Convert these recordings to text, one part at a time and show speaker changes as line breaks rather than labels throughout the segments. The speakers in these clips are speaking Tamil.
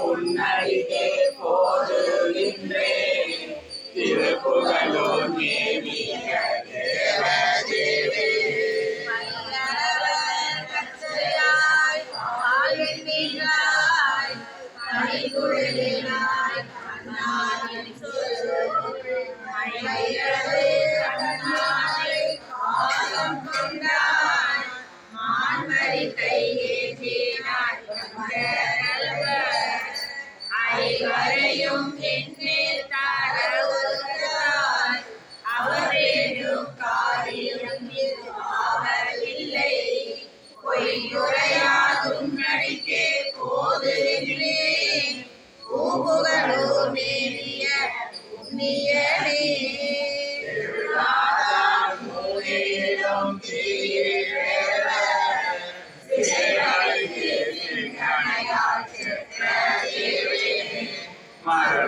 உன்னடிக்கே போதுகின்றேன் திருப்புகழூர் மேவிய தேவதேவே
ஐவரையும் என்னில் தரவுகிறாய் அவர் வேண்டும் காரியம் ஆவதில்லை பொய்யுரையாதும் நடிக்கே போதுகின்றேன் பூம்புகழூர் மேவிய புண்ணியனே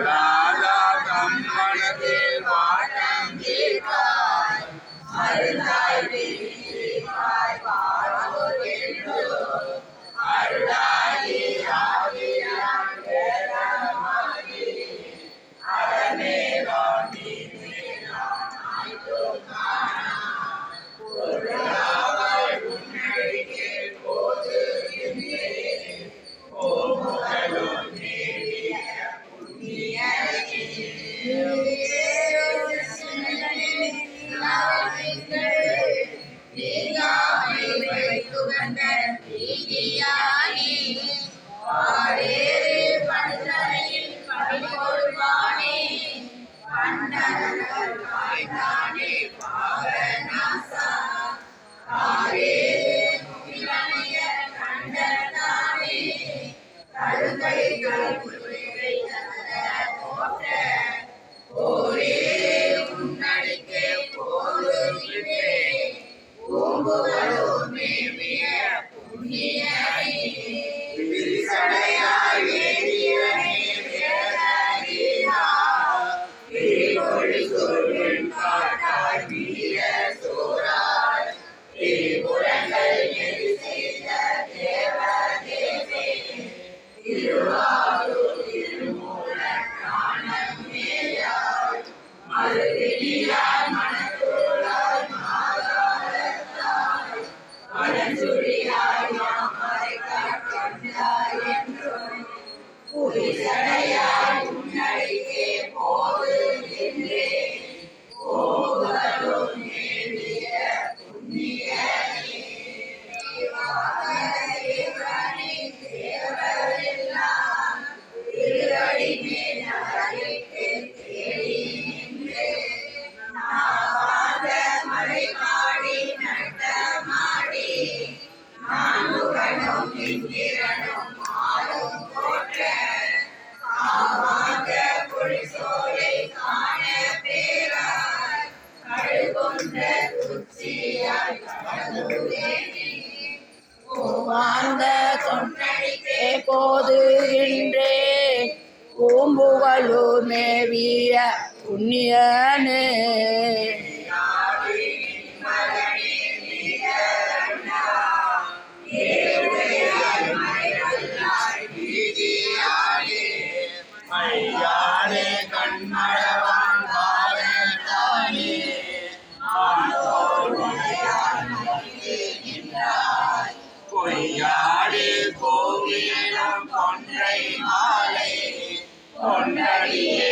மருளாதாகம் மனதில் வாட்டம் தீர்ப்பாய் மருந்தாய் வீழ்வாய் வாழ்வென்று அருளாயி ஆவியான் வேதமாகி அரணேவான் நீனாய்த்தும் காணா பொருளாவாய் உன்னடிக்கே போதுகின்றேன் ஓமுகழும் மேவிய
போதுகின்றேன் பூம்புகழூர் மேவிய புண்ணியனே
மையானே கண்மழவான் பாதத்தானே பொய்யாடி கோவிலும் கொன்றை மாலை கொண்டடியே